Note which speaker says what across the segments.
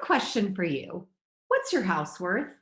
Speaker 1: question for you. What's your house worth?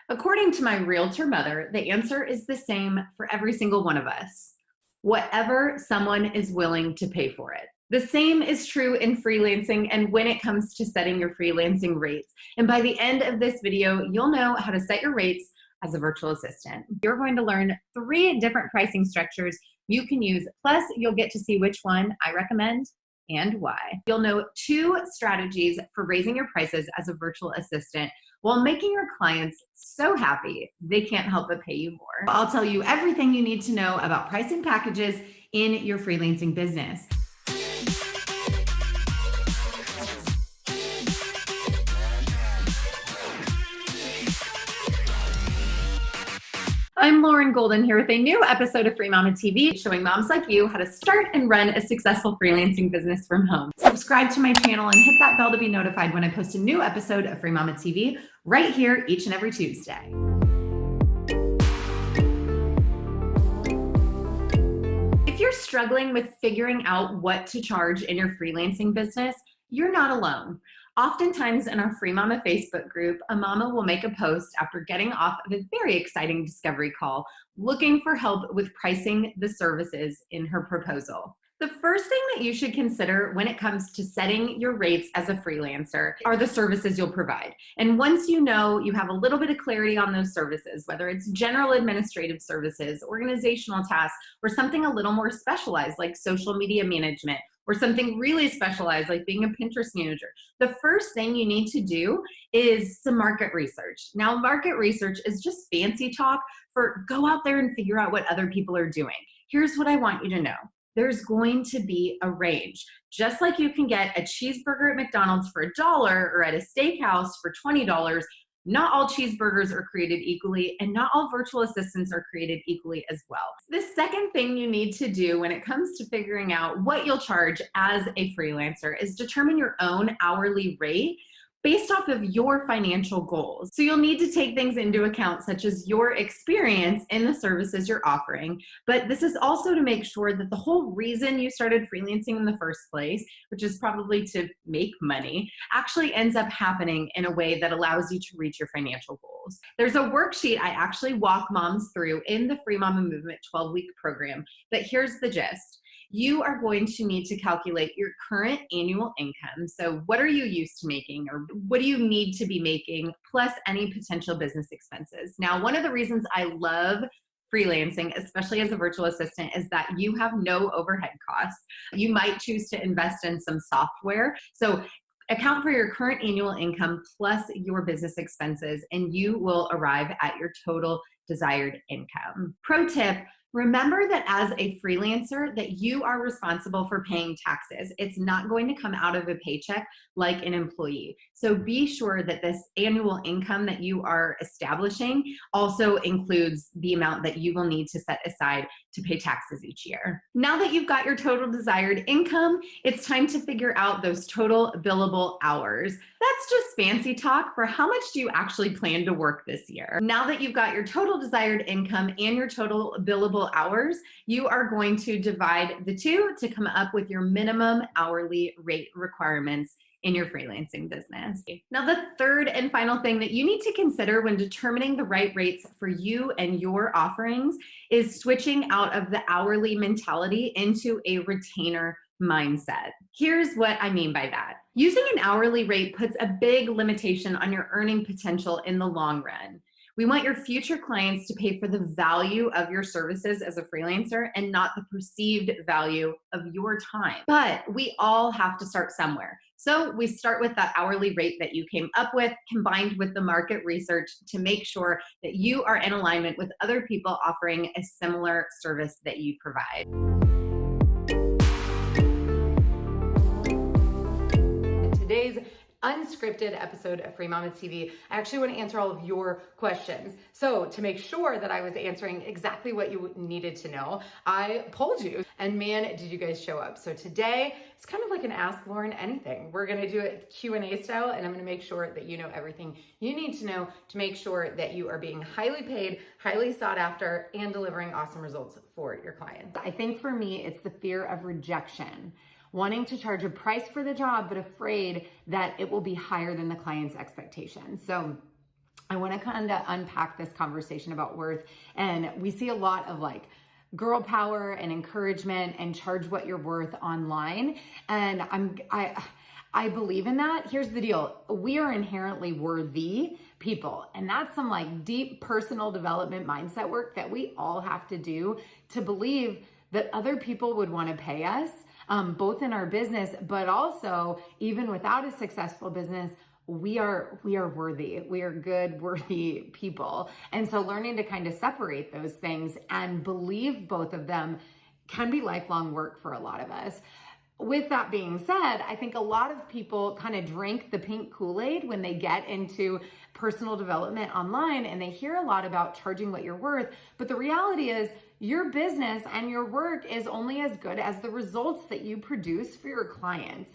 Speaker 1: According to my realtor mother, the answer is the same for every single one of us. Whatever someone is willing to pay for it. The same is true in freelancing and when it comes to setting your freelancing rates. And by the end of this video, you'll know how to set your rates as a virtual assistant. You're going to learn 3 different pricing structures you can use, plus you'll get to see which one I recommend and why. You'll know 2 strategies for raising your prices as a virtual assistant while making your clients so happy they can't help but pay you more. I'll tell you everything you need to know about pricing packages in your freelancing business. I'm Lauren Golden here with a new episode of Free Mama TV, showing moms like you how to start and run a successful freelancing business from home. Subscribe to my channel and hit that bell to be notified when I post a new episode of Free Mama TV right here each and every Tuesday. If you're struggling with figuring out what to charge in your freelancing business, you're not alone. Oftentimes in our Free Mama Facebook group, a mama will make a post after getting off of a very exciting discovery call, looking for help with pricing the services in her proposal. The first thing that you should consider when it comes to setting your rates as a freelancer are the services you'll provide. And once you know you have a little bit of clarity on those services, whether it's general administrative services, organizational tasks, or something a little more specialized like social media management, or something really specialized like being a Pinterest manager, the first thing you need to do is some market research. Now, market research is just fancy talk for go out there and figure out what other people are doing. Here's what I want you to know. There's going to be a range. Just like you can get a cheeseburger at McDonald's for $1 or at a steakhouse for $20, not all cheeseburgers are created equally, and not all virtual assistants are created equally as well. The second thing you need to do when it comes to figuring out what you'll charge as a freelancer is determine your own hourly rate based off of your financial goals. So you'll need to take things into account such as your experience in the services you're offering, but this is also to make sure that the whole reason you started freelancing in the first place, which is probably to make money, actually ends up happening in a way that allows you to reach your financial goals. There's a worksheet I actually walk moms through in the Free Mama Movement 12-week program, but here's the gist. You are going to need to calculate your current annual income. So what are you used to making, or what do you need to be making, plus any potential business expenses. Now, one of the reasons I love freelancing, especially as a virtual assistant, is that you have no overhead costs. You might choose to invest in some software. So account for your current annual income plus your business expenses, and you will arrive at your total desired income. Pro tip, remember that as a freelancer that you are responsible for paying taxes. It's not going to come out of a paycheck like an employee. So be sure that this annual income that you are establishing also includes the amount that you will need to set aside to pay taxes each year. Now that you've got your total desired income, it's time to figure out those total billable hours. That's just fancy talk for how much do you actually plan to work this year. Now that you've got your total desired income and your total billable hours, you are going to divide the two to come up with your minimum hourly rate requirements in your freelancing business. Now, the third and final thing that you need to consider when determining the right rates for you and your offerings is switching out of the hourly mentality into a retainer mindset. Here's what I mean by that. Using an hourly rate puts a big limitation on your earning potential in the long run. We want your future clients to pay for the value of your services as a freelancer and not the perceived value of your time. But we all have to start somewhere. So we start with that hourly rate that you came up with, combined with the market research to make sure that you are in alignment with other people offering a similar service that you provide. Today's unscripted episode of Free Mama TV, I actually want to answer all of your questions. So to make sure that I was answering exactly what you needed to know, I polled you, and man, did you guys show up. So today, it's kind of like an Ask Lauren Anything. We're going to do it Q&A style, and I'm going to make sure that you know everything you need to know to make sure that you are being highly paid, highly sought after, and delivering awesome results for your clients. I think for me, it's the fear of rejection.
Speaker 2: wanting to charge a price for the job, but afraid that it will be higher than the client's expectations. So I want to kind of unpack this conversation about worth. And we see a lot of like girl power and encouragement and charge what you're worth online. And I believe in that. Here's the deal. We are inherently worthy people. And that's some like deep personal development mindset work that we all have to do to believe that other people would want to pay us, both in our business, but also even without a successful business, we are worthy. We are good, worthy people. And so learning to kind of separate those things and believe both of them can be lifelong work for a lot of us. With that being said, I think a lot of people kind of drink the pink Kool-Aid when they get into personal development online and they hear a lot about charging what you're worth. But the reality is your business and your work is only as good as the results that you produce for your clients.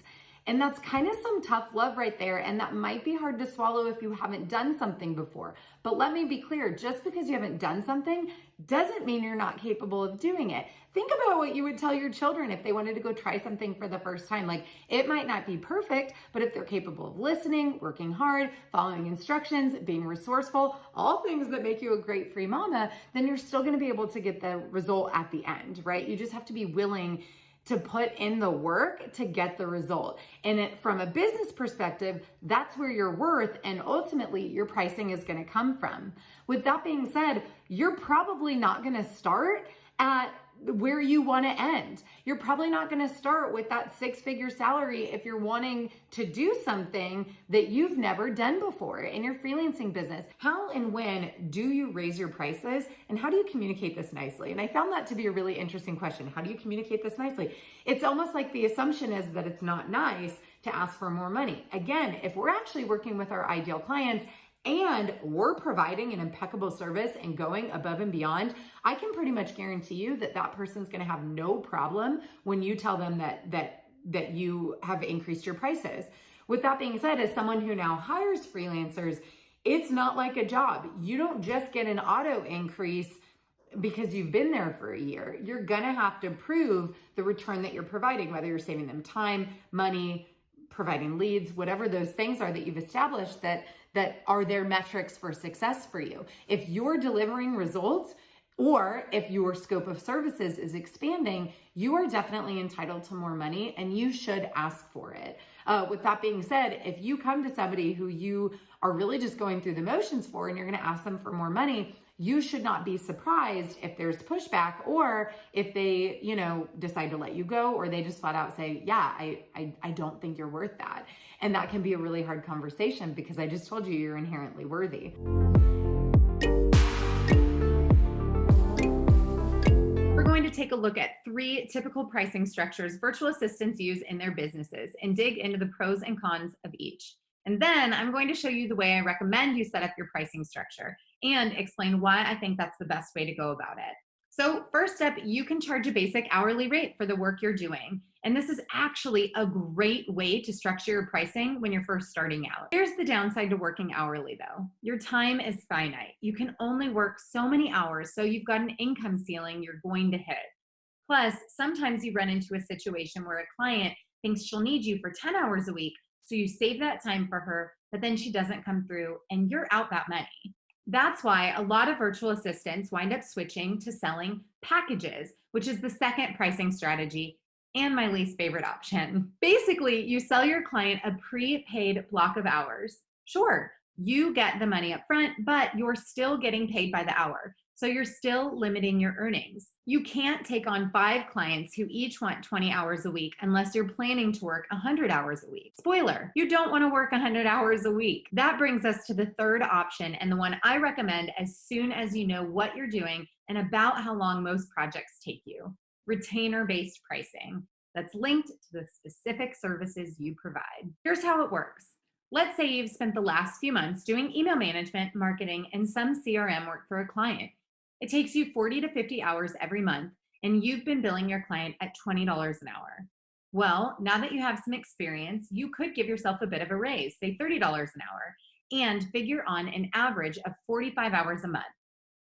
Speaker 2: And that's kind of some tough love right there. And that might be hard to swallow if you haven't done something before. But let me be clear, just because you haven't done something doesn't mean you're not capable of doing it. Think about what you would tell your children if they wanted to go try something for the first time. Like, it might not be perfect, but if they're capable of listening, working hard, following instructions, being resourceful, all things that make you a great free mama, then you're still going to be able to get the result at the end, right? You just have to be willing to put in the work to get the result. And from a business perspective, that's where your worth and ultimately your pricing is going to come from. With that being said, you're probably not going to start at where you want to end. You're probably not going to start with that six-figure salary if you're wanting to do something that you've never done before in your freelancing business. How and when do you raise your prices, and how do you communicate this nicely? And I found that to be a really interesting question. How do you communicate this nicely? It's almost like the assumption is that it's not nice to ask for more money. Again, if we're actually working with our ideal clients and we're providing an impeccable service and going above and beyond, I can pretty much guarantee you that that person's going to have no problem when you tell them that you have increased your prices. With that being said, as someone who now hires freelancers, it's not like a job. You don't just get an auto increase because you've been there for a year. You're going to have to prove the return that you're providing, whether you're saving them time, money, providing leads, whatever those things are that you've established that are their metrics for success for you. If you're delivering results, or if your scope of services is expanding, you are definitely entitled to more money and you should ask for it. With that being said, if you come to somebody who you are really just going through the motions for and you're going to ask them for more money, you should not be surprised if there's pushback or if they, decide to let you go, or they just flat out say, yeah, I don't think you're worth that. And that can be a really hard conversation because I just told you you're inherently worthy.
Speaker 1: We're going to take a look at 3 typical pricing structures virtual assistants use in their businesses and dig into the pros and cons of each. And then I'm going to show you the way I recommend you set up your pricing structure and explain why I think that's the best way to go about it. So first up, you can charge a basic hourly rate for the work you're doing. And this is actually a great way to structure your pricing when you're first starting out. Here's the downside to working hourly though. Your time is finite. You can only work so many hours, so you've got an income ceiling you're going to hit. Plus, sometimes you run into a situation where a client thinks she'll need you for 10 hours a week, so you save that time for her, but then she doesn't come through and you're out that money. That's why a lot of virtual assistants wind up switching to selling packages, which is the second pricing strategy and my least favorite option. Basically, you sell your client a prepaid block of hours. Sure, you get the money up front, but you're still getting paid by the hour. So you're still limiting your earnings. You can't take on 5 clients who each want 20 hours a week unless you're planning to work 100 hours a week. Spoiler, you don't want to work 100 hours a week. That brings us to the third option, and the one I recommend as soon as you know what you're doing and about how long most projects take you. Retainer-based pricing that's linked to the specific services you provide. Here's how it works. Let's say you've spent the last few months doing email management, marketing, and some CRM work for a client. It takes you 40 to 50 hours every month, and you've been billing your client at $20 an hour. Well, now that you have some experience, you could give yourself a bit of a raise, say $30 an hour, and figure on an average of 45 hours a month.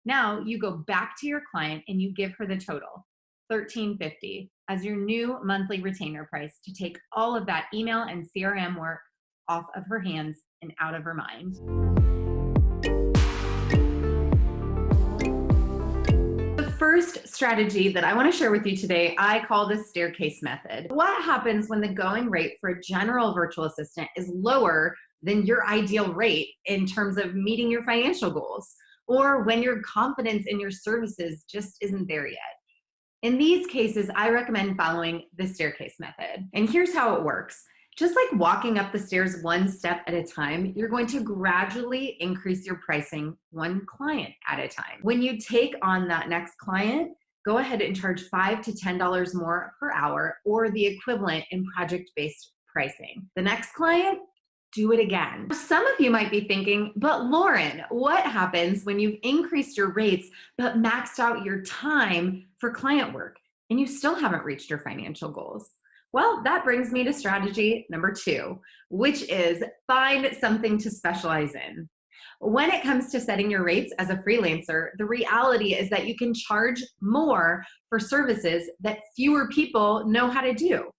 Speaker 1: Now you go back to your client and you give her the total, $13.50. as your new monthly retainer price to take all of that email and CRM work off of her hands and out of her mind. The first strategy that I want to share with you today, I call the staircase method. What happens when the going rate for a general virtual assistant is lower than your ideal rate in terms of meeting your financial goals, or when your confidence in your services just isn't there yet? In these cases, I recommend following the staircase method. And here's how it works. Just like walking up the stairs one step at a time, you're going to gradually increase your pricing one client at a time. When you take on that next client, go ahead and charge $5 to $10 more per hour, or the equivalent in project-based pricing. The next client, do it again. Some of you might be thinking, but Lauren, what happens when you've increased your rates but maxed out your time for client work and you still haven't reached your financial goals? Well, that brings me to strategy number 2, which is find something to specialize in. When it comes to setting your rates as a freelancer, the reality is that you can charge more for services that fewer people know how to do.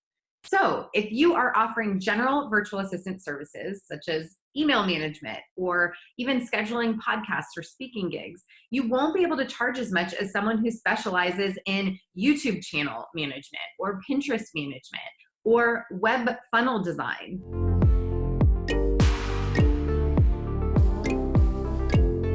Speaker 1: So if you are offering general virtual assistant services, such as email management or even scheduling podcasts or speaking gigs, you won't be able to charge as much as someone who specializes in YouTube channel management or Pinterest management or web funnel design.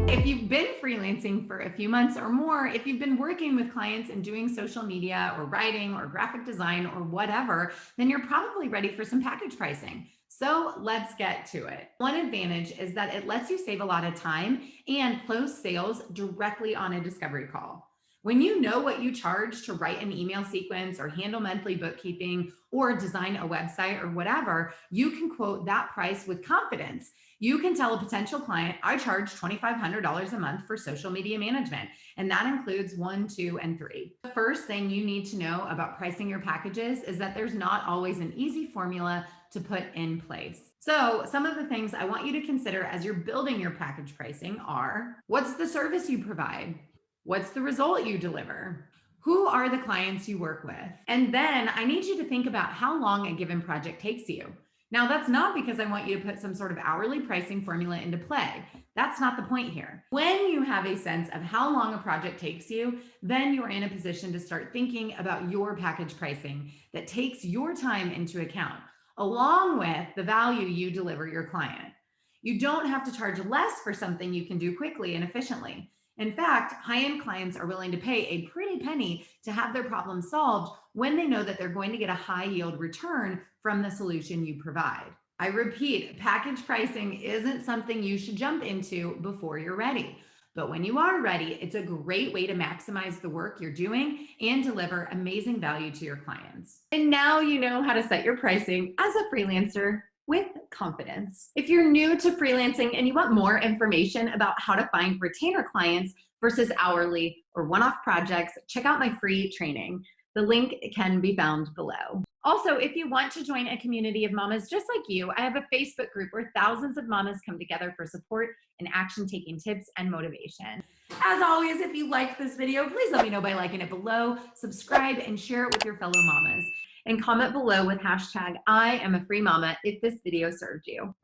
Speaker 1: If you've been freelancing for a few months or more, if you've been working with clients and doing social media or writing or graphic design or whatever, then you're probably ready for some package pricing. So let's get to it. One advantage is that it lets you save a lot of time and close sales directly on a discovery call. When you know what you charge to write an email sequence or handle monthly bookkeeping or design a website or whatever, you can quote that price with confidence. You can tell a potential client, I charge $2,500 a month for social media management, and that includes 1, 2, and 3. The first thing you need to know about pricing your packages is that there's not always an easy formula to put in place. So some of the things I want you to consider as you're building your package pricing are, what's the service you provide? What's the result you deliver? Who are the clients you work with? And then I need you to think about how long a given project takes you. Now, that's not because I want you to put some sort of hourly pricing formula into play. That's not the point here. When you have a sense of how long a project takes you, then you're in a position to start thinking about your package pricing that takes your time into account, along with the value you deliver your client. You don't have to charge less for something you can do quickly and efficiently. In fact, high-end clients are willing to pay a pretty penny to have their problem solved when they know that they're going to get a high-yield return from the solution you provide. I repeat, package pricing isn't something you should jump into before you're ready. But when you are ready, it's a great way to maximize the work you're doing and deliver amazing value to your clients. And now you know how to set your pricing as a freelancer with confidence. If you're new to freelancing and you want more information about how to find retainer clients versus hourly or one-off projects, check out my free training. The link can be found below. Also, if you want to join a community of mamas just like you, I have a Facebook group where thousands of mamas come together for support and action-taking tips and motivation. As always, if you liked this video, please let me know by liking it below, subscribe, and share it with your fellow mamas. And comment below with hashtag I am a free mama if this video served you.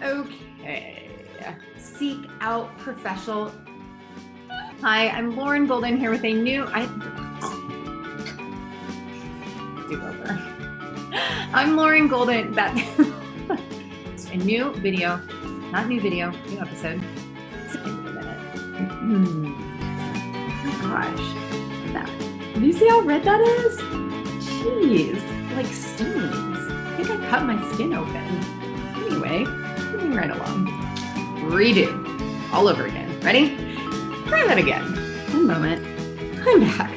Speaker 1: Okay, seek out professional. Hi, I'm Lauren Golden here with a new, I'm Lauren Golden, a new video, not new video, new episode. Just give it a minute. Oh my gosh, that. Do you see how red that is? Jeez, like stings. I think I cut my skin open. Anyway, moving right along. Redo. All over again. Ready? Try that again. One moment. I'm back.